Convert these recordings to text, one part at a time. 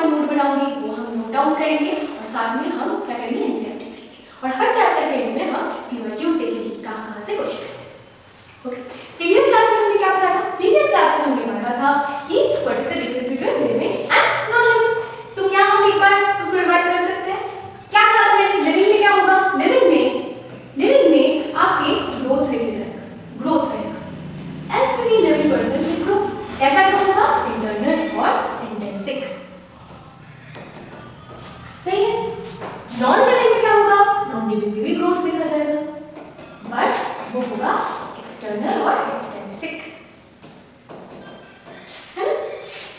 मैं नोट बनाऊंगी वो हम नोट डाउन करेंगे और साथ में हम क्या करेंगे, एनसीईआरटी करेंगे और हर चैप्टर के एंड में हम पीवाईक्यूज देखेंगे कहाँ से क्वेश्चन आते हैं। ओके, प्रीवियस क्लास में हमने क्या पढ़ा था? प्रीवियस क्लास में हमने पढ़ा था कि what is the difference between living and non living. तो क्या हम एक बार उसको रिवाइज कर सकते हैं? क्या कहा था मैंने? लिविंग में क्या होगा? लिविंग में आपके ग्रोथ रहेगा, ग्रोथ रहेगा। Every living person will grow. ऐसा क्या होगा? इंटरनल और इंट्रिंसिक। सही है। नॉन लिविंग में क्या होगा? नॉन लिविंग में भी ग्रोथ देखा जाएगा बट वो होगा एक्सटर्नल और एक्सट्रिंसिक, है ना?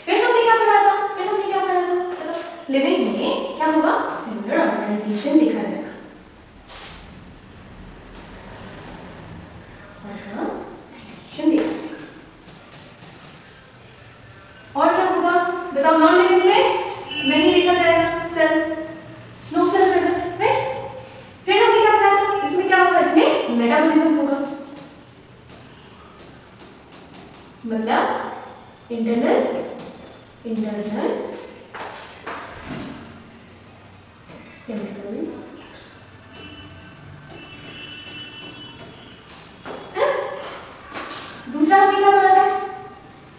फिर हमने क्या पढ़ा था? लिविंग में क्या होगा? सेलुलर ऑर्गेनाइजेशन देखा जाएगा। और क्या होगा बताओ? नॉन लिविंग में नहीं देखा जाएगा cell, no cell present, right? फिर हमने क्या पढ़ा था? इसमें क्या होगा? इसमें मेटाबॉलिज्म होगा, मतलब इंटरनल केमिकल, दूसरा हमने क्या पढ़ा था?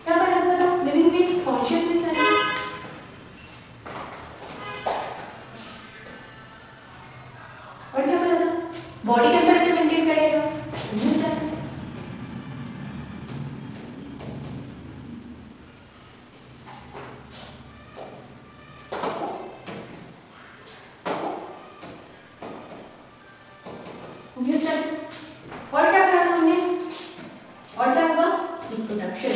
क्या पढ़ा था? लिविंग में कॉन्शियसनेस है और क्या पढ़ा था? बॉडी टेम्परेचर मेंटेन करेगा। और क्या पढ़ा था हमने? और क्या होगा? रिप्रोडक्शन।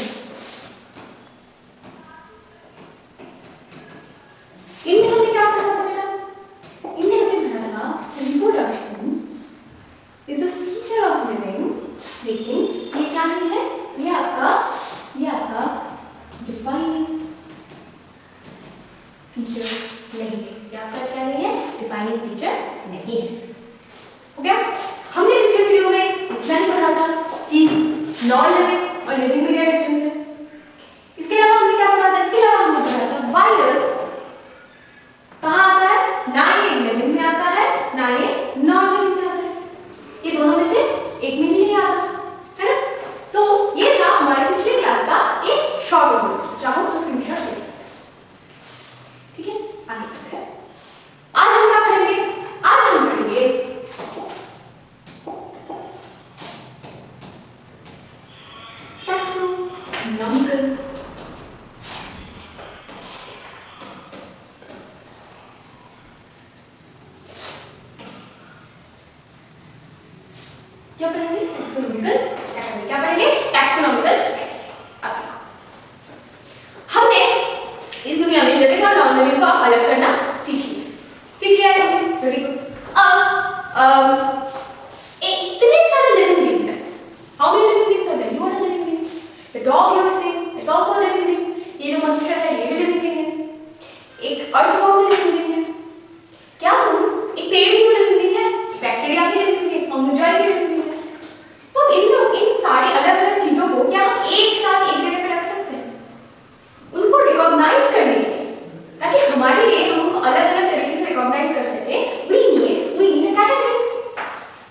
इनमें हमने क्या पढ़ा था बेटा? इनमें हमने पढ़ा था reproduction is a feature of living, लेकिन ये क्या नहीं है? ये आपका डिफाइनिंग फीचर नहीं है। ये आपका क्या नहीं है? डिफाइनिंग फीचर नहीं है। हो गया? हमने पिछले वीडियो में इतना ही पढ़ा था कि नॉन लिविंग और लिविंग में क्या डिफरेंस है। इसके अलावा हमने क्या पढ़ा था? इसके अलावा हमने पढ़ा था वायरस कहाँ आता है? ना ये लिविंग में आता है ना ये नॉन लिविंग में आता है। ये दोनों में से एक में भी नहीं आता, है ना? तो ये था हमारे पिछले क्लास का एक शॉर्ट वीडियो, चाहो तो स्क्रीनशॉट ले सकते हैं। ठीक है, आगे बढ़ते हैं। आज हम क्या पढ़ेंगे? आज हम पढ़ेंगे टैक्सोनॉमिकल। क्या पढ़ेंगे? टैक्सोनॉमिकल। क्या पढ़ेंगे? टैक्सोनॉमिकल। हमने इस दुनिया में लिविंग और नॉन लिविंग को अलग करना सीख लिया है। Very good. अब इतने सारे लिविंग बीइंग्स हैं। How many living beings are there? You are a living being. The dog you are seeing it's also a living being. ये जो मच्छर है ये भी लिविंग बीइंग है। एक अर्थवॉर्म भी लिविंग बीइंग है। क्या तुम एक पेड़ भी लिविंग बीइंग है, बैक्टीरिया भी लिविंग बीइंग है, फंगजाई भी लिविंग बीइंग है। तो इन सारी अलग-अलग चीजों को क्या हम एक साथ एक जगह पे रख सकते हैं? उनको रिकॉग्नाइज करने के लिए, ताकि हमारे लिए हम उनको अलग-अलग तरीके से रिकॉग्नाइज कर सके, वी नीड अ कैटेगरी।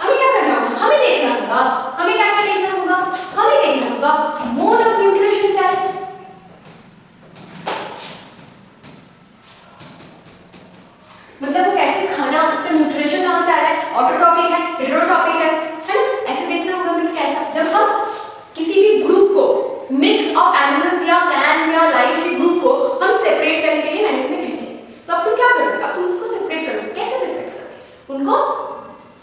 हमें क्या करना होगा? हमें देखना होगा मोड ऑफ न्यूट्रिशन क्या है। मतलब वो कैसे खाना, उसका न्यूट्रिशन कहाँ से आ रहा है, ऑटोट्रॉपिक है, हेटेरोट्रॉपिक है ना? ऐसे देखना होगा कि कैसा। जब हम किसी भी ग्रुप को, मिक्स ऑफ एनिमल्स या प्लांट्स या लाइफ के ग्रुप को हम सेपरेट करने के लिए मैंने तुम्हें कहा है, तो अब तुम क्या करोगे? अब तुम उसको सेपरेट करोगे। कैसे सेपरेट करोगे? उनको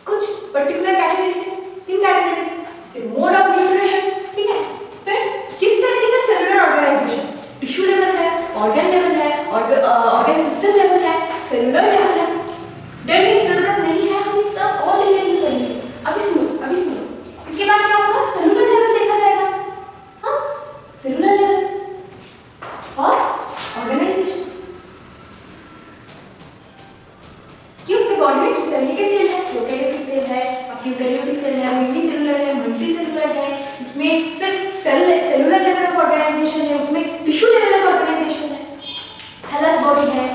कुछ पर्टिकुलर कैटेगरी से, 3 कैटेगरी से। फिर मोड ऑफ न्यूट्रिशन, ठीक है। फिर किस तरीके का सेलुलर ऑर्गेनाइजेशन, टिश्यू लेवल है, ऑर्गन लेवल है, ऑर्गन सिस्टम लेवल है, सेलुलर लेवल है। डरने की जरूरत नहीं है, हम सब और डिटेल में पढ़ेंगे। अभी सुनो। इसके बाद क्या होगा? सेलुलर लेवल देखा जाएगा। हाँ, सेलुलर लेवल और ऑर्गेनाइजेशन कि उसके बॉडी में किस तरीके के सेल है, प्रोकैरियोटिक सेल है, यूकैरियोटिक सेल है, मल्टीसेलुलर है, मल्टीसेलुलर है, उसमें सिर्फ सेलुलर लेवल ऑफ ऑर्गेनाइजेशन है, उसमें टिश्यू लेवल ऑफ ऑर्गेनाइजेशन है, थैलस बॉडी है,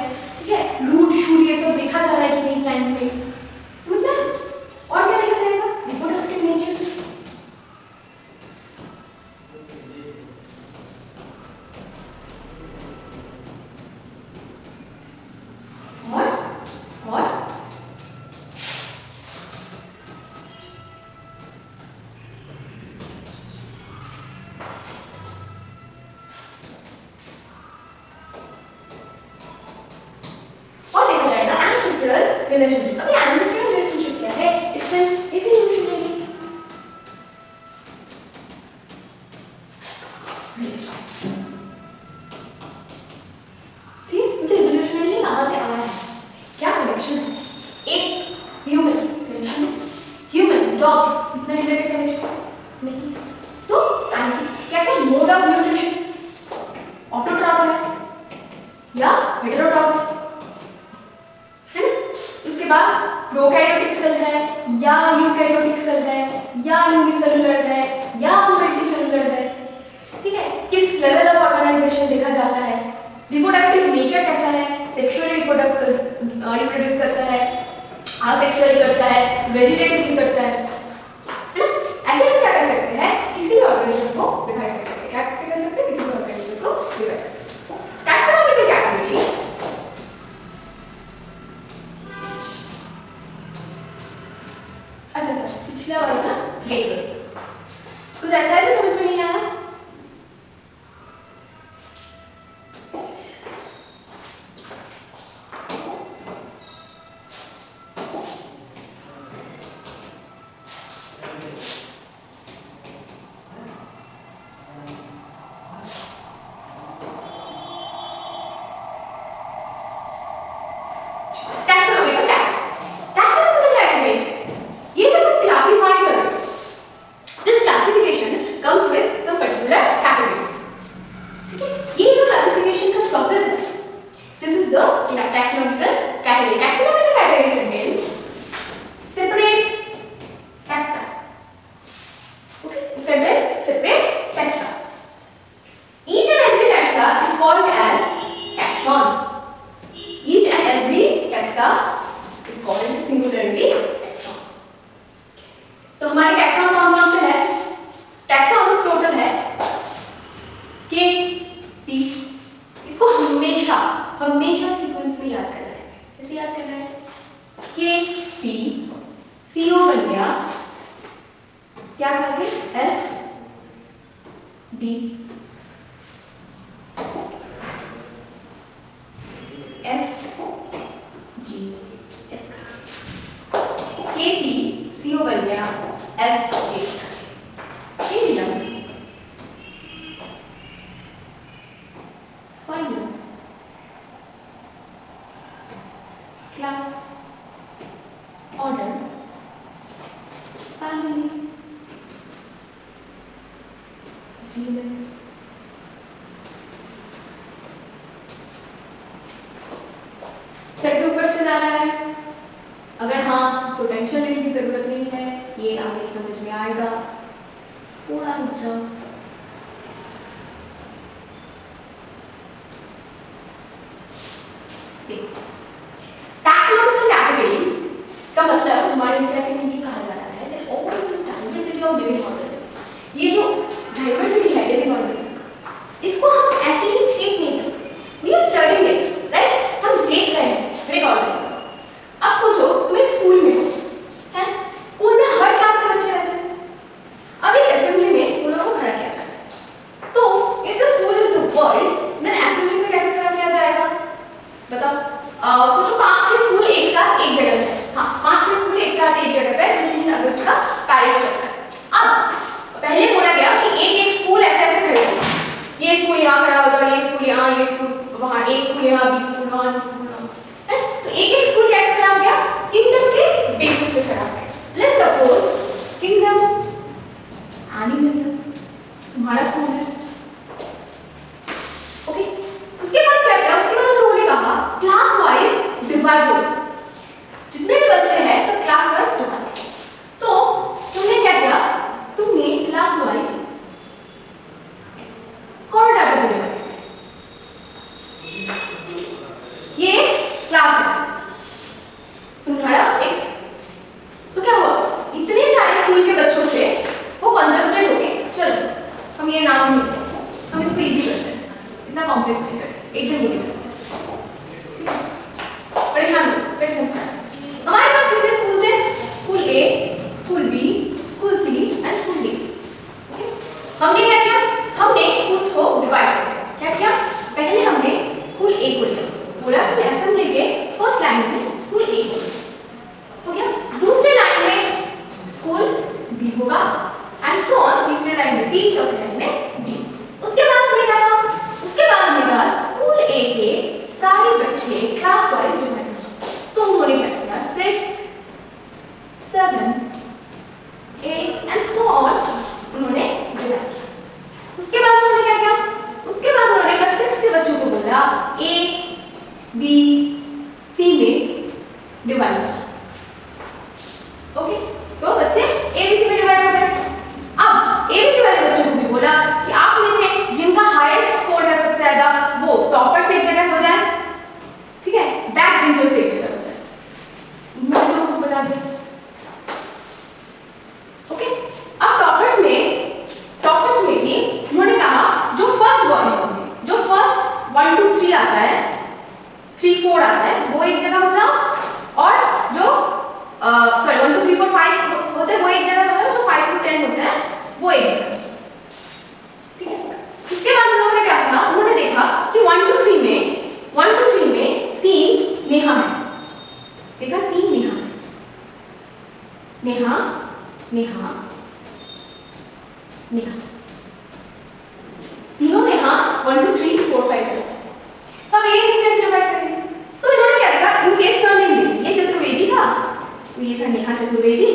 रिलेशनशिप। अभी एनिमल्स का रिलेशनशिप क्या है? इट्स एन इवोल्यूशनरी ठीक। मुझे इवोल्यूशनरी कहाँ से आया है, क्या कनेक्शन है? एप्स ह्यूमन कनेक्शन है, ह्यूमन डॉग इतना रिलेटेड कनेक्शन नहीं। तो एंसेस्टर क्या क्या मोड ऑफ न्यूट्रिशन, ऑटोट्रॉफ है या हेटेरोट्रॉफ है ना। उसके बाद प्रोकैरियोटिक सेल है या यूकैरियोटिक सेल है या यूनिसेलुलर है या मल्टीसेलुलर है, ठीक है। किस लेवल ऑफ ऑर्गेनाइजेशन देखा जाता है, रिप्रोडक्टिव नेचर कैसा है, सेक्सुअली रिप्रोड्यूस करता है, असेक्सुअली करता है, वेजिटेटिव भी करता है ना। ऐसे हम क्या कर सकते हैं, किसी भी ऑर्गेनिज्म को डिवाइड कर सकते हैं। क्या कैसे कर सकते हैं, किसी भी ऑर्गेनिज्म को डिवाइड कर सकते हैं। टैक्सोनॉमिकल कैटेगरी अच्छा पिछला वाला ना देख कुछ ऐसा है जो समझ में नहीं आया। तो हमारे टैक्सॉन कौन से है, टैक्सॉन टोटल है के पी। इसको हमेशा हमेशा सीक्वेंस में याद करना है। कैसे याद करना है, के पी सी ओ बन गया, क्या था कि F D F G S के पी सी ओ बन गया एफ जे क्लास ऑर्डर फैमिली जीनस सबके ऊपर से जा रहा है। अगर हाँ तो टेंशन लेने की जरूरत नहीं है, ये आगे समझ में आएगा। थोड़ा रुक जाओ। टैक्सोनॉमिकल कैटेगरी का मतलब हमारे इंस्टीट्यूट में ये कहा जा रहा है that all this diversity of living organisms, ये जो डाइवर्सिटी है लिविंग ऑर्गेनिज्म, इसको हम ऐसे ही देख नहीं सकते। We are studying it, right? हम देख रहे हैं लिविंग ऑर्गेनिज्म। अब सोचो तुम एक स्कूल में हो, है? स्कूल में हर क्लास के बच्चे रहते हैं। अब एक असेंबली में उन लोगों को खड़ा किया जाता है। तो if the school is the world, then assembly में कैसे खड़ा किया जाएगा बताओ। सोचो 5-6 स्कूल एक साथ एक जगह पे, हाँ 5-6 स्कूल एक साथ एक जगह पे 15 अगस्त का पैरेड चल रहा है। अब पहले बोला गया कि एक स्कूल ऐसे ऐसे खड़े होगा, ये स्कूल यहाँ खड़ा होगा, ये स्कूल यहाँ, ये स्कूल वहाँ, एक स्कूल यहाँ, बी स्कूल वहाँ, सी स्कूल वहाँ, तो एक स्कूल कैसे खड़ा हो गया, किंगडम के बेसिस पे खड़ा हो गया। लेट्स सपोज किंगडम एनिमल तुम्हारा स्कूल है, ओके। उसके बाद क्या किया, उसके बाद हम लोगों ने कहा क्लास वाइज डिवाइड हो, जितने भी बच्चे हैं सब क्लास वाइज डिवाइड। तो तुमने क्या किया, तुमने क्लास वाइज कॉर्ड डाटा को डिवाइड, ये क्लास है तुम्हारा एक। तो क्या हुआ, इतने सारे स्कूल के बच्चों से वो कंजस्टेड हो गए। चलो हम ये नाम नहीं, हम इसको इजी करते हैं, इतना कॉम्प्लेक्स नहीं करते, एकदम इजी करते हैं। परेशान हो फिर से स्टार्ट। हमारे पास कितने स्कूल थे, school A, school B, school C and school D. Okay, हमने क्या किया, हमने स्कूल्स को डिवाइड कर दिया। क्या किया, पहले हमने स्कूल ए को लिया, बोला कि असेंबली के फर्स्ट लाइन में स्कूल ए को, बी सी में डिवाइड होगा। ओके, तो बच्चे ए बी सी में डिवाइड हो गए। अब ए बी सी वाले बच्चों को भी बोला कि आप में से जिनका हाईएस्ट स्कोर है सबसे ज्यादा वो टॉपर से एक जगह हो जाए, ठीक है, बैक बेंचर से एक जगह हो जाए। मैं तो बता दिया। ओके, अब टॉपर्स में भी उन्होंने कहा जो फर्स्ट बॉर्न है, जो फर्स्ट 1 2 3 आता है, 3 4 आता है, वो एक जगह हो जाओ, और जो सॉरी 1 2 3 4 5 होते हैं वो एक जगह हो जाओ, जो 5 to 10 होते हैं वो एक जगह, ठीक है। इसके बाद उन्होंने क्या कहा, उन्होंने देखा कि 1 2 3 में 3 नेहा है, देखा 3 नेहा है, नेहा नेहा नेहा, तीनों नेहा 1 2 3 4 5 है। अब ये कैसे डिवाइड करेंगे, तो इन्होंने क्या देखा, इनके सरनेम दी, ये चतुर्वेदी था, तो ये था नेहा चतुर्वेदी,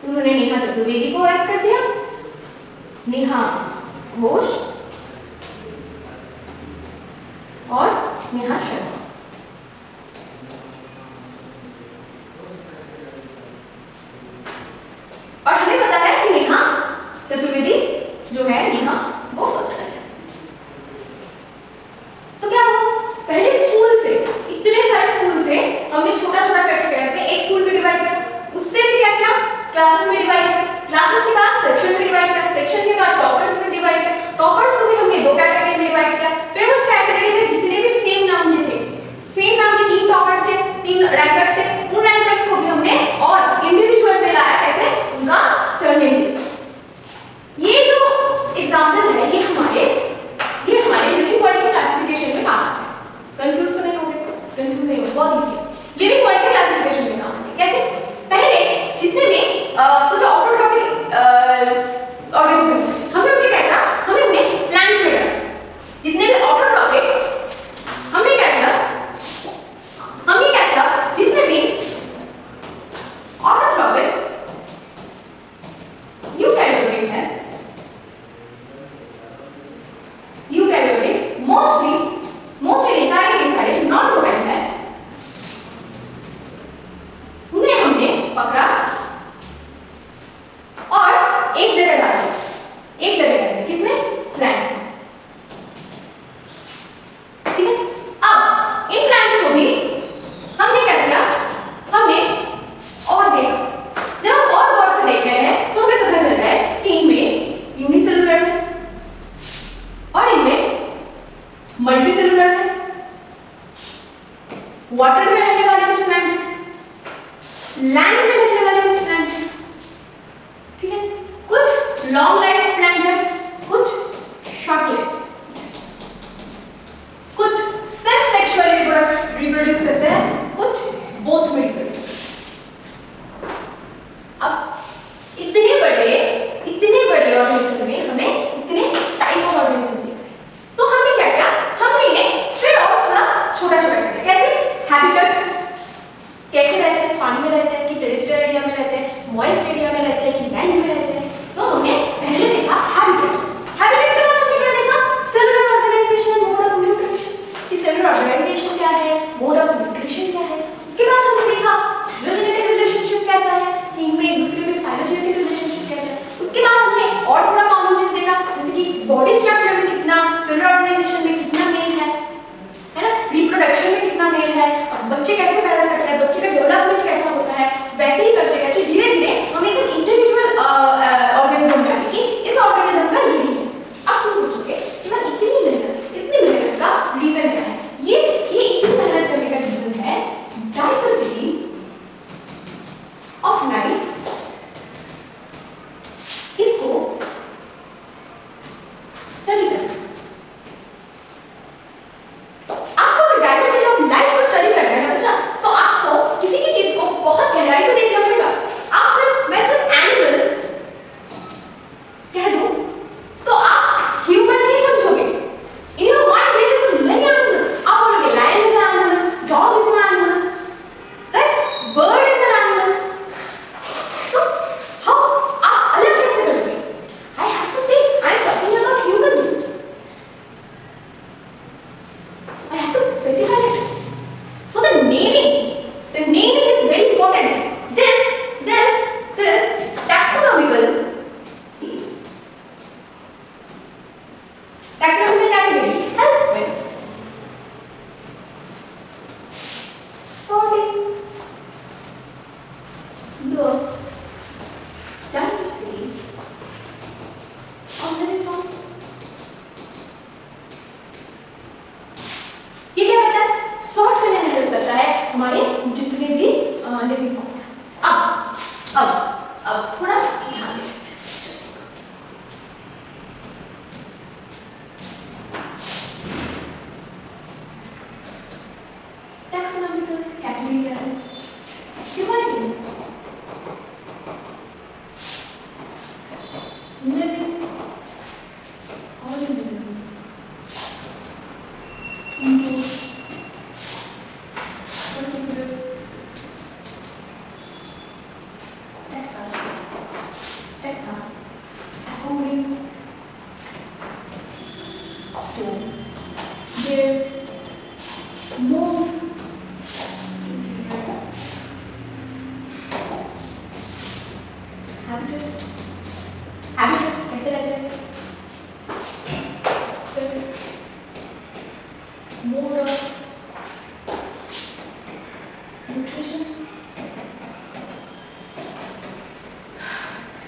उन्होंने नेहा चतुर्वेदी को ऐड कर दिया, नेहा घोष और नेहा शर्मा। और हमें पता है कि नेहा चतुर्वेदी जो है, नेहा वो फर्स्ट है। तो क्या हुआ, पहले स्कूल से, इतने सारे स्कूल से हमने छोटा छोटा करके एक स्कूल में डिवाइड किया, उससे भी क्या किया, क्लासेस में डिवाइड किया, क्लासेस के बाद सेक्शन में डिवाइड किया, सेक्शन के बाद टॉपर्स में डिवाइड किया, टॉपर्स को भी हमने 2 कैटेगरी में डिवाइड किया, फिर उस कैटेगरी में जितने भी सेम नाम के थे, सेम नाम के 3 टॉपर थे, 3 रैंकर्स थे, उन रैंकर्स को भी हमने और इंडिविजुअल में लाया, कैसे, उनका सरनेम दिया। ये जो एग्जांपल है ये हमारे लिविंग वर्ड के क्लासिफिकेशन में काम आता है। कंफ्यूज तो नहीं होगे, कंफ्यूज नहीं हो, बहुत इजी। लिविंग वर्ड के क्लासिफिकेशन में काम आता है। कैसे, पहले जितने भी जो ऑटोट्रॉपिक ऑर्गेनिजम्स हमने उन्हें क्या किया, हमें उन्हें प्लांट में रखा। जितने भी ऑटोट्रॉपिक हमने क्या किया, जितने भी ऑटोट्रॉपिक यूकैरियोटिक है, यूकैरियोटिक मोस्टली सारे नॉन प्रोटोटाइप है, उन्हें हमने पकड़ा और एक जगह डाल दिया, किसमें, प्लांट में, ठीक है। अब इन प्लांट्स को भी हमने क्या किया, हमने और देखा, जब हम और गौर से देख रहे हैं तो हमें पता चल रहा है कि इनमें यूनिसेलुलर है और इनमें मल्टीसेलुलर है, वाटर में रहने वाले कुछ प्लांट हैं, लैंड में रहने वाले कुछ प्लांट हैं, ठीक है, कुछ लॉन्ग लाइफ प्लांट है, कुछ शॉर्ट लाइफ, कुछ सेल्फ सेक्सुअली रिप्रोड्यूस करते हैं, कुछ बोथ में रिप्रोड्यूस। अब इतने बड़े ऑर्गेनिज्म में हमें इतने टाइप ऑफ ऑर्गेनिज्म दिए, तो हमने क्या किया, हमने इन्हें फिर और थोड़ा छोटा छोटा कर दिया। कैसे, हैबिटेट, कैसे रहते हैं, पानी में रहते हैं कि टेरेस्ट्रियल एरिया में रहते हैं, मॉइस्ट एरिया में रहते हैं कि लैंड में रहते हैं, तो हमने पहले देखा हैबिटेट के बाद हमने क्या देखा, cellular organization, mode of nutrition, कि सेलुलर ऑर्गेनाइजेशन क्या है, मोड ऑफ न्यूट्रिशन क्या है। इसके बाद हमने देखा लिविंग फॉर्म्स। अब थोड़ा सा ध्यान दें। टैक्सोनॉमिकल कैटेगरी क्या है? Dividing living organisms into particular taxa according to their mode habitat कैसे लगता है? mode of nutrition,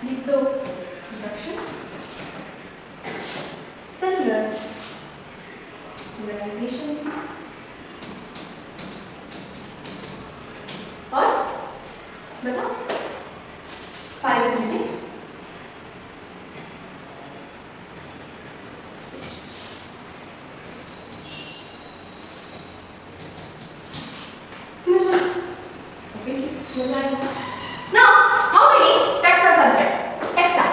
reproduction, cellular organization और बताओ phylogenetic Now, how many taxa are there? Taxa.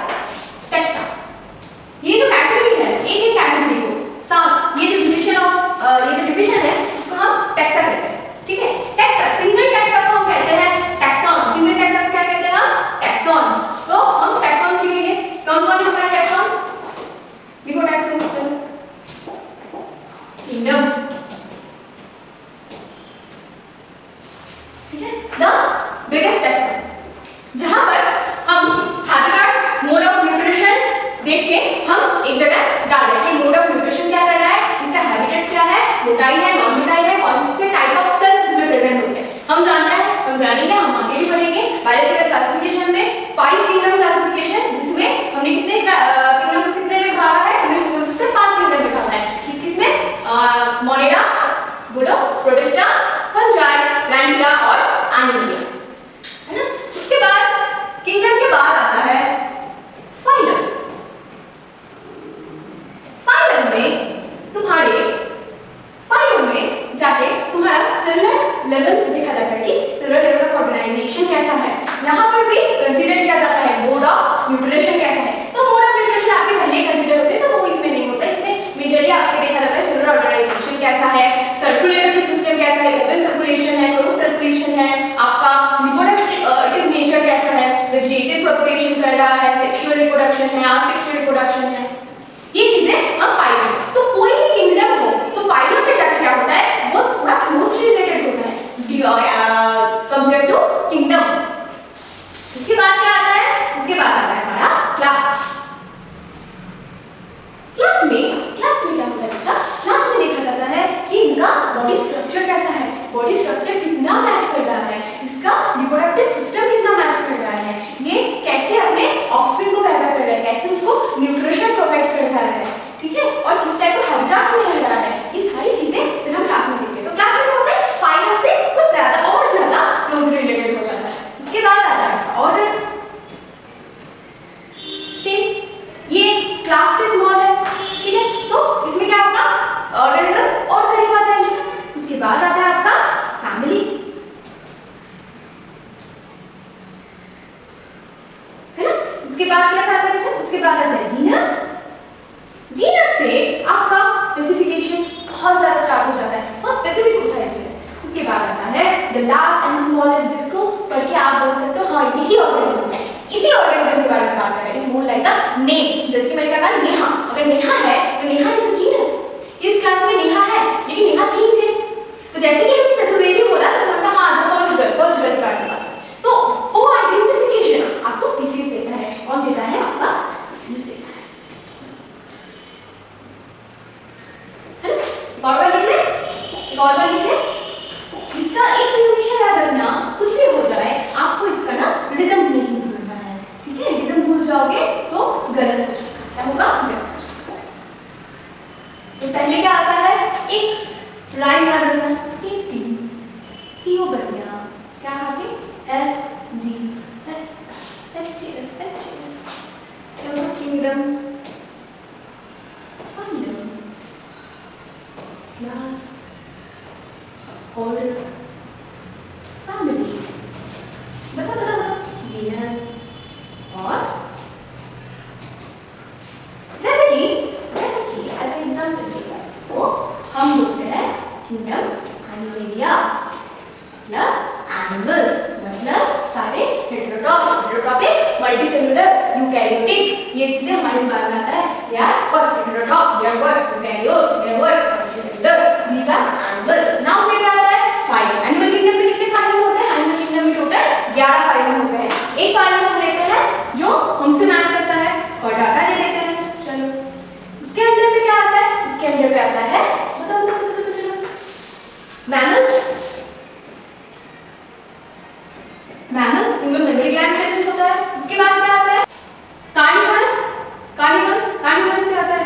ये जो कैटेगरी है, एक कैटेगरी को साथ ये जो डिवीजन है, उसको हम टैक्सा कहते हैं, ठीक है? टैक्सा, सिंगल टैक्सा को हम कहते हैं टैक्सॉन। सिंगल टैक्सा को क्या कहते हैं हम? टैक्सॉन। तो हम टैक्सॉन सीखेंगे। कौन-कौन है हमारा टैक्सॉन? लिखो टैक्सॉन सिस्टम। किंगडम, ठीक है? द बिगेस्ट टैक्सा, जहां पर हम हैबिटेट, मोड ऑफ न्यूट्रिशन देख के हम एक जगह डाल रहे हैं कि मोड ऑफ न्यूट्रिशन क्या कर रहा है, इसका हैबिटेट क्या है, मोटाइल है, नॉन मोटाइल है, कौन से टाइप ऑफ सेल्स इसमें प्रेजेंट होते हैं, हम जानते हैं, हम जानेंगे, हम आगे भी बढ़ेंगे। बायोलॉजिकल क्लासिफिकेशन में 5 किंगडम क्लासिफिकेशन, जिसमें हमने कितने किंगडम कितने में भागा है, हमने से 5 किंगडम में भागा है। किस-किसमें? मोनेडा, बोलो, प्रोटिस्टा, फंजाई, लैंडिया और एनिमलिया, है ना? उसके बाद किंगडम के बाद आता है फाइलम। फाइलम में जाके तुम्हारा सेलुलर लेवल देखा जाता है कि सेलुलर लेवल ऑफ ऑर्गेनाइजेशन कैसा है। यहाँ पर भी कंसीडर किया जाता है मोड ऑफ न्यूट्रिशन कैसा है। तो मोड ऑफ न्यूट्रिशन आपके पहले कंसीडर होते हैं, तो वो इसमें नहीं होता। इसमें मेजरली आपके देखा जाता है सेलुलर ऑर्गेनाइजेशन कैसा है, सर्कुलेटरी सिस्टम कैसा है, ओपन सर्कुलेशन है, क्लोज सर्कुलेशन है, आपका रिप्रोडक्टिव नेचर कैसा है, वेजिटेटिव प्रोपगेशन कर रहा है, सेक्सुअल रिप्रोडक्शन है, असेक्सुअल रिप्रोडक्शन है, ये चीजें हम पाएंगे। तो कोई भी किंगडम हो तो फाइलम पे जाके क्या होता है, वो थोड़ा क्लोजली रिलेटेड होता है कंपेयर टू किंगडम। उसके बाद क्या आता है, उसके बाद आता है हमारा क्लास। क्लास में क्या होता है बच्चा, क्लास में देखा जाता है कि इनका बॉडी स्ट्रक्चर कैसा है, बॉडी स्ट्रक्चर कितना मैच कर रहा है, इसका रिप्रोडक्टिव सिस्टम कितना मैच कर रहा है, ये कैसे अपने ऑफस्प्रिंग को पैदा कर रहा है, कैसे उसको न्यूट्रिशन प्रोवाइड कर रहा है, ठीक है, और किस टाइप का हैबिटेट में रह रहा है, ये सारी चीजें फिर हम क्लास में देखते हैं। तो क्लास में क्या होता है, फाइलम से कुछ ज्यादा और ज्यादा क्लोजली रिलेटेड हो जाता है। उसके बाद आता है ऑर्डर। सेम ये क्लास से स्मॉल है, ठीक है, तो इसमें क्या होगा, ऑर्गेनिजम्स और करीब आ जाएंगे। उसके बाद आता है आपका फैमिली, है ना। उसके बाद क्या आता है, उसके बाद आता है जीनस। जीनस से आपका स्पेसिफिकेशन बहुत ज्यादा स्टार्ट हो जाता है, बहुत स्पेसिफिक होता है जीनस। उसके बाद आता है द लास्ट एंड स्मॉलेस्ट, जिसको पढ़ के आप बोल सकते हो हाँ यही ऑर्गेनिज्म है, इसी ऑर्गेनिज्म के बारे में बात कर रहे हैं। It's more like the name, जैसे कि मैंने क्या कहा नेहा, अगर नेहा है तो नेहा इज अ जीनस। इस क्लास में नेहा है, लेकिन नेहा 3 थे, तो जैसे कि हमने चतुर्वेदी बोला तो सबका हाँ फर्स्ट गर्ल के बारे में बात। तो वो आइडेंटिफिकेशन आपको स्पीसीज देता है, कौन देता है, आपका स्पीसीज देता है। एक और बार लिख ले, इसका एक चीज हमेशा याद रखना, कुछ भी हो जाए आपको इसका ना रिदम नहीं भूलना है, ठीक है। रिदम भूल जाओगे तो गलत हो जाएगा, क्या होगा, गलत हो जाएगा। तो पहले क्या आता है, एक राइम याद रखना, सी ओ बन गया, क्या खाते क्लास, ऑर्डर, फैमिली, बता जीनस और जैसे कि एज एन एग्जांपल तो हम बोलते हैं किंगडम एनिमलिया, मतलब एनिमल्स, मतलब सारे हेटेरोट्रॉपिक, मल्टीसेलुलर, यूकैरियोटिक, ये चीजें हमारे दिमाग में आता है यार। और हेटेरोट्रॉप, यार वर्ड, यूकैरियोट, यार word, multicellular, these are animals. Now फिर क्या आता है फाइलम। एनिमल किंगडम में कितने फाइलम होते हैं? एनिमल किंगडम में टोटल 11 फाइलम होते हैं। एक फाइलम हम लेते हैं जो हमसे मैच करता है और डाटा ले लेते हैं। चलो इसके अंदर में क्या आता है? इसके अंदर पे आता है बताओ मैमल्स, इनमें मेमोरी ग्लैंड प्रेजेंट होता है। इसके बाद क्या आता है? कार्निवोरस क्या आता है?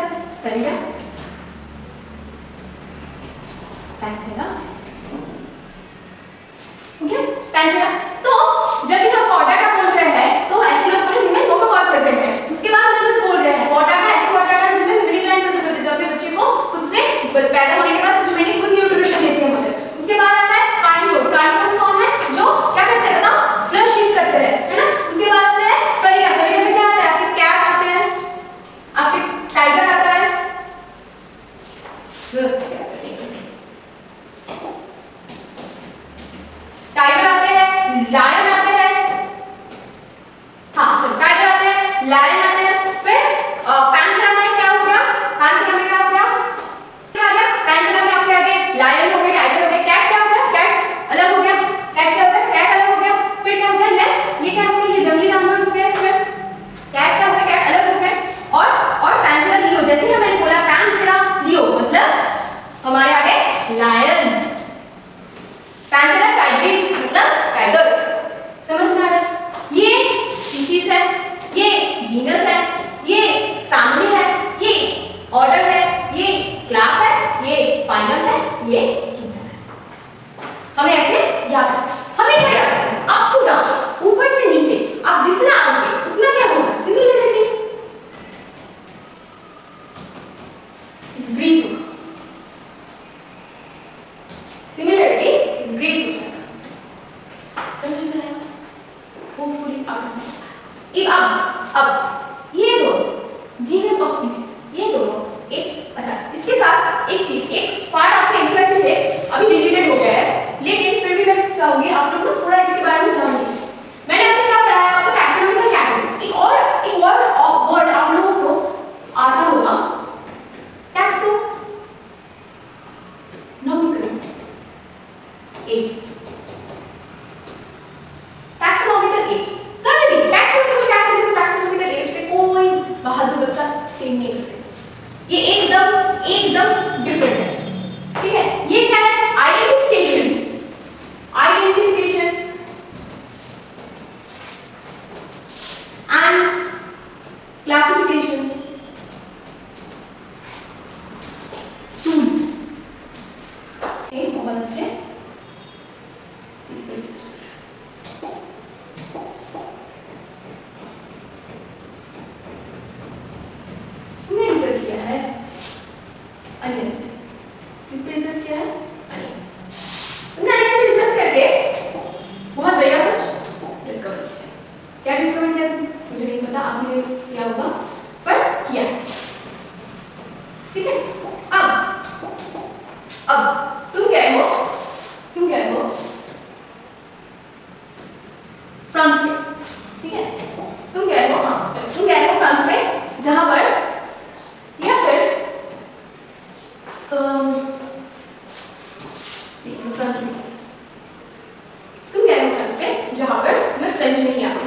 Panthera, okay Panthera. तो जब भी हम कॉर्डाटा बोल रहे हैं तो ऐसे लोग बोले जिनमें नोटोकॉर्ड प्रेजेंट है। उसके बाद मैमल्स बोल रहे हैं कॉर्डाटा, ऐसे कॉर्डाटा जिनमें मेमोरी ग्लैंड प्रेजेंट होते हैं, जो अपने बच्चे को खुद से पैदा होने के बाद कुछ महीने खुद न्यूट्रिशन देती है मदर। उसके बाद आता है कार्निवोरस कौन है? जो क्या करते हैं बताओ? फ्लश ईट करते हैं, है ना। उसके बाद आता है करीना में क्या आता है? आपके कैट आते हैं, आपके टाइगर आता है, टाइगर आते हैं, लायन आते हैं, हाँ टाइगर आते हैं, लायन आते हैं। फिर पैंथेरा में क्या हो गया? पैंथेरा में क्या हो गया? पैंथेरा में आपके आगे लायन हो गए, टाइगर हो गए। कैट क्या हो गया? कैट अलग हो गया। कैट क्या होता है? कैट अलग हो गया। फिर क्या हो गया? ये क्या हो गया? ये जंगली जानवर हो गए। फिर कैट क्या हो गया? कैट अलग हो गए। और पैंथेरा लियो, जैसे ही मैंने बोला पैंथेरा लियो मतलब हमारे आगे लायन, पैंथेरा टाइग्रिस मतलब टाइगर। समझ में आ रहा है? ये स्पीसीज है, ये जीनस है, ये फैमिली है, ये ऑर्डर है, ये क्लास है, ये फाइलम है, ये किंगडम है। हमें ऐसे याद रखना, हमें क्या याद रखना? अप टू डाउन, ऊपर से नीचे आप जितना आओगे उतना क्या होगा? सिमिलरिटी इंक्रीज होगा, सिमिलरिटी इंक्रीज हो जाएगा। समझ में आया? होपफुली आपको समझ में आया। अब ये दोनों जीनस और स्पीसीज, ये दोनों एक, अच्छा इसके साथ एक चीज, एक पार्ट आपके एनसीईआरटी से अभी डिलीटेड हो गया है, लेकिन फिर भी मैं चाहूंगी आप लोग ना थोड़ा इसके बारे में जान लीजिए। मैंने आपको क्या पढ़ाया? आपको टैक्सोनॉमी का कैटेगरी, एक वर्ड आप लोगों को आता होगा, टैक्सोनॉमिकल एड्स, टैक्सोनॉमिकल एड्स। कभी भी टैक्सोनॉमिकल कैटेगरी को टैक्सोनॉमिकल एड्स से कोई बहादुर बच्चा सेम नहीं करते, ये एकदम डिफरेंट है। ठीक है, ये क्या है? आइडेंटिफिकेशन एंड क्लासिफिकेशन टूल, बहुत अच्छे रिसर्च किया है अनिल, किस पे रिसर्च किया है? अनिल। तुमने अनिल पे रिसर्च करके बहुत बढ़िया कुछ डिस्कवर किया। क्या डिस्कवर किया? मुझे नहीं पता, आपने किया होगा पर किया। ठीक है, अब तुम गए हो फ्रांस में। ठीक है, तुम गए हो फ्रांस में, जहां पर या फिर फ्रांस में तुम गए हो फ्रांस में जहां पर तुम्हें फ्रेंच नहीं आता।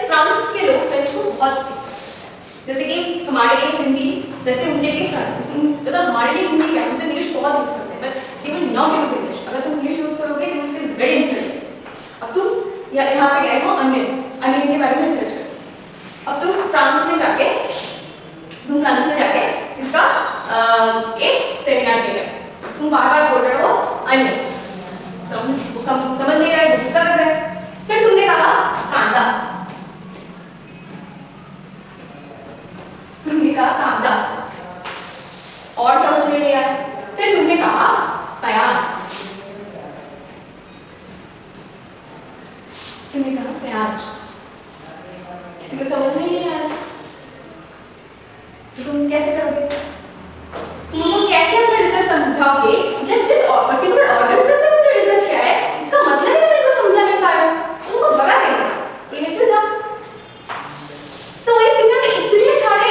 फ्रांस के लोग फ्रेंच को बहुत पसंद करते हैं, जैसे कि हमारे लिए हिंदी, वैसे उनके लिए मतलब हमारे लिए हिंदी क्या, हम तो इंग्लिश बहुत यूज करते हैं, but they will not use English. अगर तुम इंग्लिश यूज करोगे they will feel very insulted. अब तुम यहाँ से गए हो अनिल के बारे में रिसर्च करो। अब तुम फ्रांस में जाके इसका एक सेमिनार दे रहे हो, तुम बार-बार बोल रहे हो अनिल, समझ नहीं रहे, गुस्सा कर रहे। फिर तुमने कहा कांदा, और समझ में नहीं आया, फिर तुमने कहा प्याज, तुमने कहा प्याज, किसी को समझ में नहीं आया तो तुम कैसे करोगे? तुम कैसे अपना रिसर्च समझाओगे जब जिस पर्टिकुलर ऑर्गेनिज्म पे तुमने रिसर्च किया है इसका मतलब ही तुमको समझा नहीं पा रहे हो, तुमको भगा देंगे लेक्चर जा। तो इस दुनिया में इतने सारे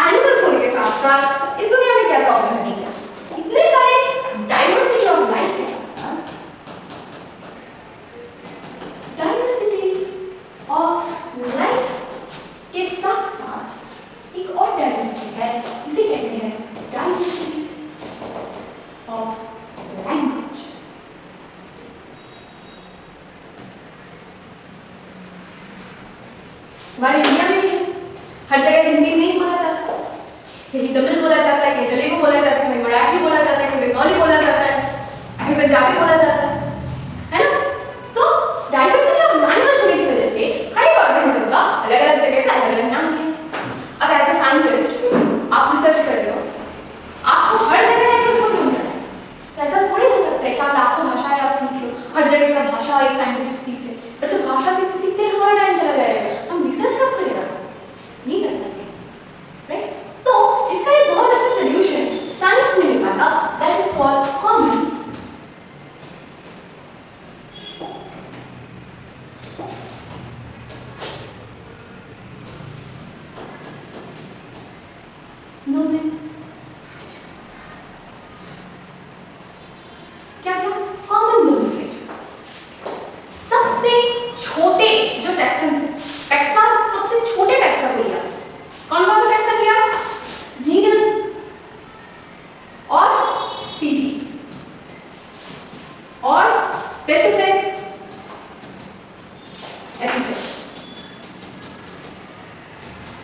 एनिमल्स होने के साथ साथ इस दुनिया में क्या प्रॉब्लम है? इतने सारे डाइवर्सिटी ऑफ लाइफ के साथ साथ डाइवर्सिटी ऑफ लाइफ के साथ साथ एक और डाइवर्सिटी है जिसे कहते हैं डाइवर्सिटी ऑफ लैंग्वेज। हमारे इंडिया में भी हर जगह हिंदी नहीं बोला जाता, कहीं तमिल बोला जाता है, कहीं तेलुगु बोला जाता है, कहीं मराठी बोला जाता है, कहीं बंगाली बोला जाता है, कहीं पंजाबी बोला जाता है ना? तो डाइवर्सिटी ऑफ लैंग्वेज होने की वजह से हर एक ऑर्गेनिज्म का अलग अलग जगह का अलग अलग नाम है। अब एज ए साइंटिस्ट आप रिसर्च कर रहे हो, आपको हर जगह जाके उसको समझना है, तो ऐसा थोड़ी हो सकता है कि आप लाखों भाषाएं आप सीख लो, हर जगह का भाषा एक साइंटिस्ट सीख ले, पर तो भाषा सीखते सीखते हमारा टाइम चला जाएगा, हम रिसर्च कब करेगा? नहीं कर पाएंगे, राइट? तो इसका एक बहुत अच्छा सॉल्यूशन साइंस ने निकाला, दैट इज कॉल्ड कॉमन। क्या क्या कॉमन नोमेनक्लेचर, सबसे छोटे जो टैक्सन्स टैक्सा, सबसे छोटे टैक्सा को लिया। कौन कौन सा टैक्सा लिया? जीनस और स्पीसीज और स्पेसिफिक एपिथेट।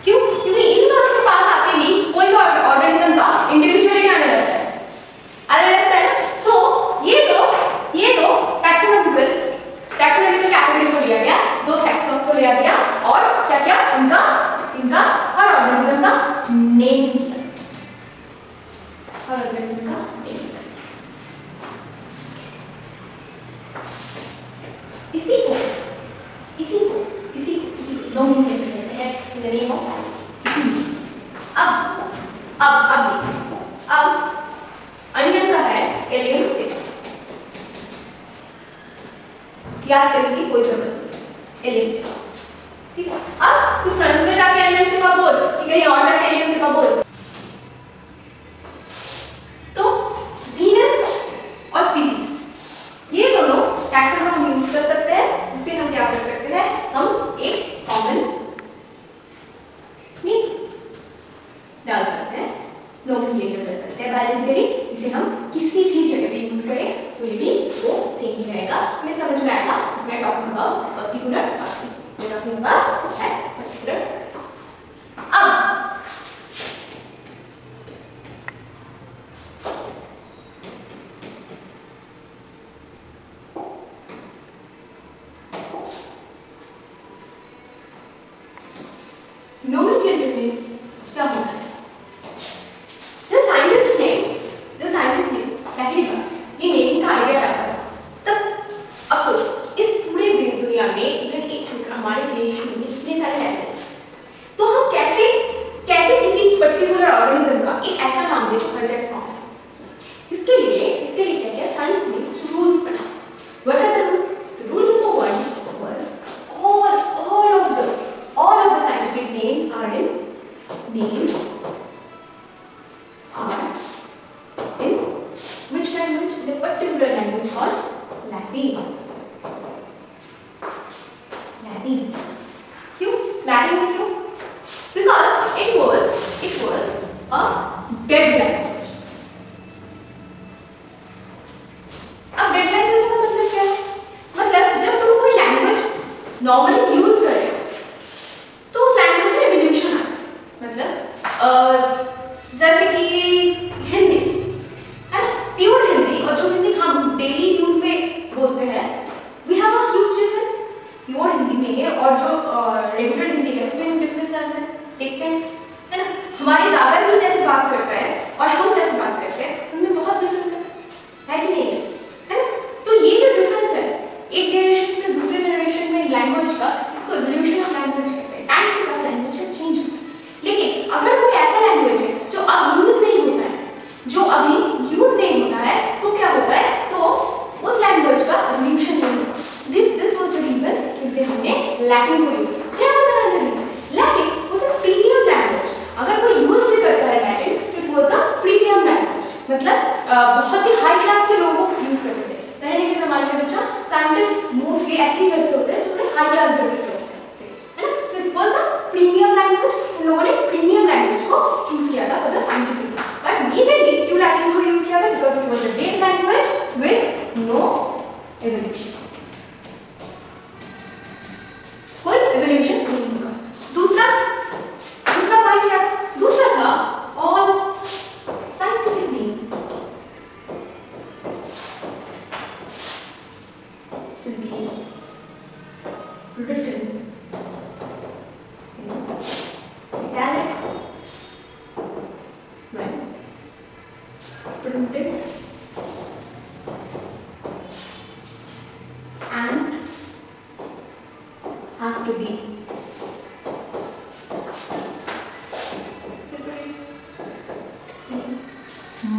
क्यों? क्योंकि इन दोनों के पास आते ही कोई भी ऑर्गेनिज्म का इंडिविजुअलिटी आने लगता है, आने लगता है ना? तो ये दो टैक्सोनॉमिकल कैटेगरी को लिया गया, दो टैक्सोन को लिया गया और क्या क्या इनका हर ऑर्गेनिज्म का नेम किया, हर ऑर्गेनिज्म का नेम किया। इसी को नोमेनक्लेचर कहते हैं, in the name of language. अब अनियन का है एलियन से, याद करने की कोई जरूरत नहीं, एलियन से, ठीक है? अब तू फ्रांस में जाके एलियन से का बोल, कहीं और जाके एलियन से का बोल। तो जीनस और स्पीसीज ये दोनों टैक्सोन हम यूज कर सकते हैं, जिससे हम क्या कर सकते हैं? हम एक कॉमन नेम डाल सकते हैं, नोमेनक्लेचर कर सकते हैं बायोलॉजिकली, जिसे हम किसी भी जगह पे यूज करें तो ये भी वो सेम ही रहेगा, हमें समझ में आएगा। मैं टॉकिंग अबाउट पर्टिकुलर टॉपिक्स, मैं talking about that particular topics. अब नोमेनक्लेचर में क्या होता है? जो साइंटिस्ट ने पहली बार ये नेमिंग का आइडिया डाला, तब अब सोचो इस पूरे दुनिया में इवन एक छोटा हमारे देश में इतने सारे लैंग्वेज, तो हम कैसे किसी पर्टिकुलर ऑर्गेनिज्म का एक ऐसा नाम दे जो हर जगह कॉमन है? इसके लिए क्या किया? साइंस ने कुछ रूल्स बनाए। What are the rules? Rule number 1 was all of the scientific names are in which language? In a particular language called Latin. क्यों? Latin में क्यों? Because it was a dead language. अब dead language का मतलब क्या है? मतलब जब तुम कोई लैंग्वेज नॉर्मली यूज कर रहे हो तो उस लैंग्वेज में एवोल्यूशन आता है। मतलब जैसे कि हिंदी है ना, प्योर हिंदी, और जो हिंदी हम डेली यूज में बोलते हैं मतलब बहुत ही हाई क्लास के लोगों को यूज करते थे पहले के जमाने में। बच्चा साइंटिस्ट मोस्टली ऐसे ही घर से होते हैं जो थोड़े हाई क्लास घर से होते हैं, है ना। तो it was a premium language, उन लोगों ने प्रीमियम लैंग्वेज को चूज किया था for the scientific. But majorly क्यों लैटिन को यूज किया था? Because it was a dead language with no evolution, कोई एवोल्यूशन नहीं होगा। दूसरा पॉइंट क्या था? दूसरा था all scientific name will be written in italics when printed and have to be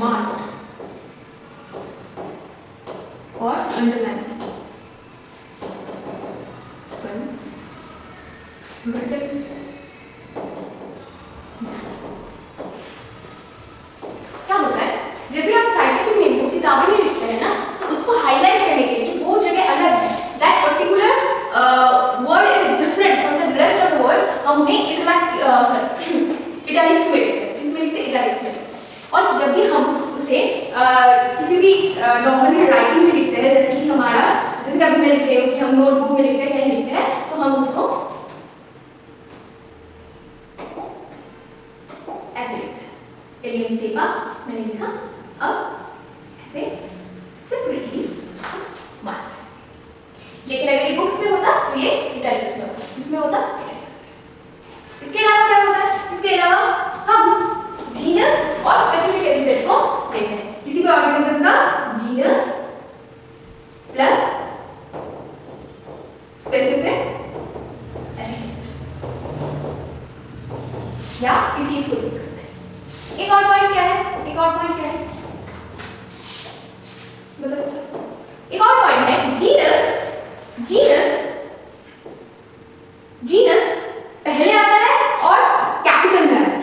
marked or underlined when written. क्या होता है जब भी आप साइंटिफिक नेम को किताबों में लिखते हैं ना, तो उसको हाईलाइट करने के लिए कि वो जगह अलग है, that particular word is different from the rest of the words, हम उन्हें इटैलिक्स में लिखते हैं। इसमें लिखते हैं इटैलिक्स में। और जब भी हम उसे किसी भी नॉर्मली राइटिंग में लिखते हैं, जैसे कि हमारा, जैसे कि अभी मैं लिख रही हूँ कि हम नोटबुक में लिखते हैं, कहीं लिखते हैं, तो हम उसको ऐसे लिखते हैं। एलियन सेवा मैंने लिखा, अब ऐसे सेपरेटली मार्क। लेकिन अगर ये बुक्स में होता तो ये इटैलिक्स में होता, इसमें होता इटैलिक्स में। इसके अलावा क्या होता है? इसके अलावा हम जीनस और स्पेसिफिक एपिथेट को देखते हैं। किसी भी ऑर्गेनिज्म का जीनस प्लस स्पेसिफिक एपिथेट या स्पीसीज को यूज करते हैं। एक और पॉइंट क्या है? एक और पॉइंट क्या है? मतलब अच्छा, एक और पॉइंट है जीनस। जीनस पहले आता है और कैपिटल में आता है।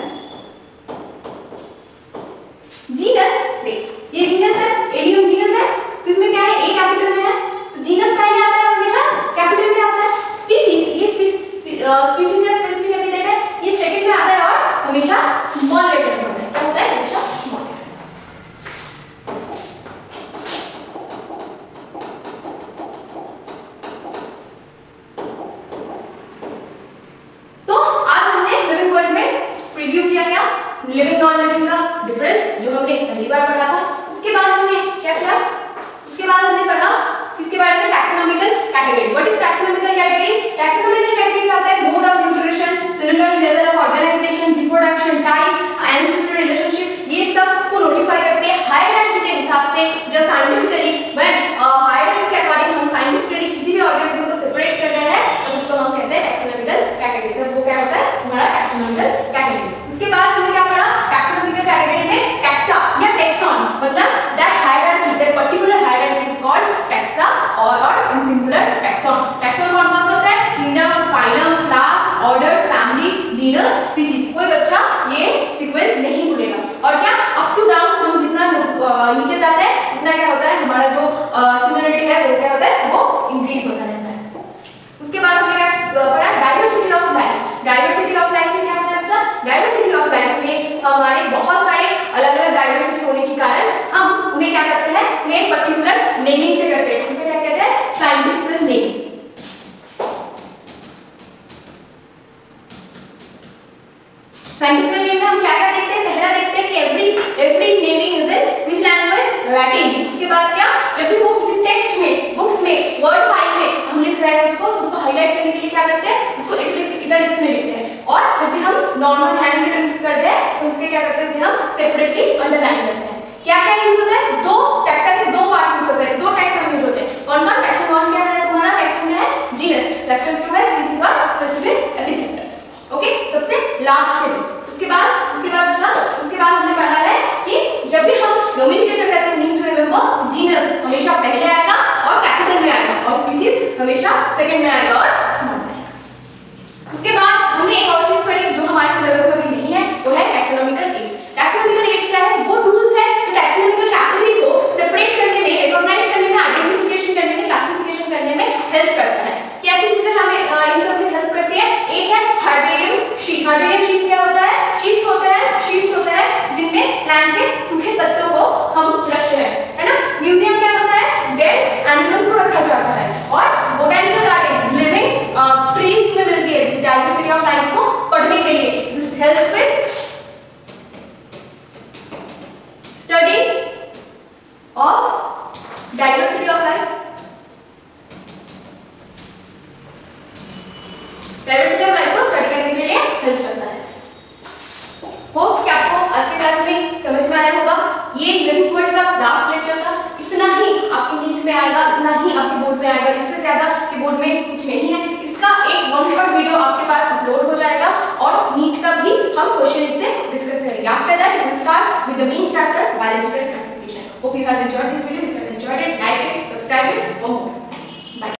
जीनस देख, ये जीनस है, एलियन जीनस है, तो इसमें क्या है? ए कैपिटल में है, तो जीनस पहले आता है, हमेशा कैपिटल में आता है। स्पीसीज, ये स्पीसीज या स्पेसिफिक एपिथेट है, ये सेकंड में आता है और हमेशा स्मॉल लेटर में होता है। क्या होता है? हमेशा स्मॉल लेटर। तो आज हमने लिविंग वर्ल्ड में प्रीव्यू किया क्या? लिविंग नॉन लिविंग का डिफरेंस जो हमने पहली बार पढ़ा था। उसके बाद हमने क्या किया? उसके बाद हमने पढ़ा इसके बारे में taxonomical category. What is taxonomical category? Taxonomical category क्या होता है? Mode of nutrition, cellular level of organization, reproduction, type, ancestor relationship, ये सब को नोटिफाई करते हैं हायरार्की के हिसाब से। जो साइंटिफिकली व्हेन हायरार्की के अकॉर्डिंग हम साइंटिफिकली किसी भी ऑर्गेनिज्म को सेपरेट कर रहे हैं, तो उसको हम कहते हैं टैक्सोनॉमिकल कैटेगरी। तो वो क्या होता है? हमारा टैक्सोनॉमिकल कैटेगरी। उसके बाद हमने क्या पढ़ा? टैक्सोनॉमिकल कैटेगरी में टैक्सा या टैक्सॉन, मतलब that hierarchy, that particular hierarchy is called taxa और इन सिंगुलर टैक्सॉन। टैक्सॉन कौन कौन सा होता है? Kingdom, phylum, class, order, family, genus, species. कोई बच्चा ये सीक्वेंस नहीं भूलेगा। और क्या अप टू डाउन हम जितना नीचे जाते हैं उतना क्या होता है? हमारा जो सिमिलरिटी है वो क्या होता है? वो इंक्रीज होता रहता है। उसके बाद हमने क्या पढ़ा? Diversity of life. Diversity of life में क्या होता है बच्चा? डाइवर्सिटी ऑफ लाइफ में हमारे बहुत सारे अलग अलग डाइवर्सिटी होने के कारण हम उन्हें क्या करते हैं? उन्हें पर्टिकुलर नेमिंग से करते हैं। उसे क्या कहते हैं? Scientific name. साइंटिफिक नेम में हम क्या क्या देखते हैं? पहला देखते हैं कि every naming is in which language? Latin. उसके बाद क्या? जब भी वो किसी टेक्स्ट में, बुक्स में, वर्ड फाइल में हम लिख रहे हैं उसको, तो उसको हाईलाइट करने के लिए क्या करते हैं? उसको इटैलिक्स में लिखते हैं। और जब भी हम नॉर्मल हैंड रिटन करते हैं तो उसके क्या करते हैं? उसे हम सेपरेटली अंडरलाइन करते हैं। क्या क्या यूज होता है? दो टैक्सा के दो पार्ट्स यूज होते हैं, दो टैक्सा यूज होते हैं। कौन कौन? टैक्सॉन 1 क्या है तुम्हारा? टैक्सॉन में है जीनस, टैक्सॉन 2 है स्पीसीज और स्पेसिफिक एपिथेट। ओके, सबसे लास्ट में। उसके बाद हमने पढ़ा है कि जब भी हम नोमेनक्लेचर करते हैं नीम टू रिमेंबर, जीनस हमेशा पहले आएगा और कैपिटल में आएगा, और स्पीसीज हमेशा सेकंड में आएगा और स्मॉल में आएगा। उसके बाद हमने एक और चीज पढ़ी जो हमारे सिलेबस में भी नहीं है, वो है टैक्सोनॉमिकल एड्स। टैक्सोनॉमिकल एड्स क्या है? वो टूल्स है जो have enjoyed this video.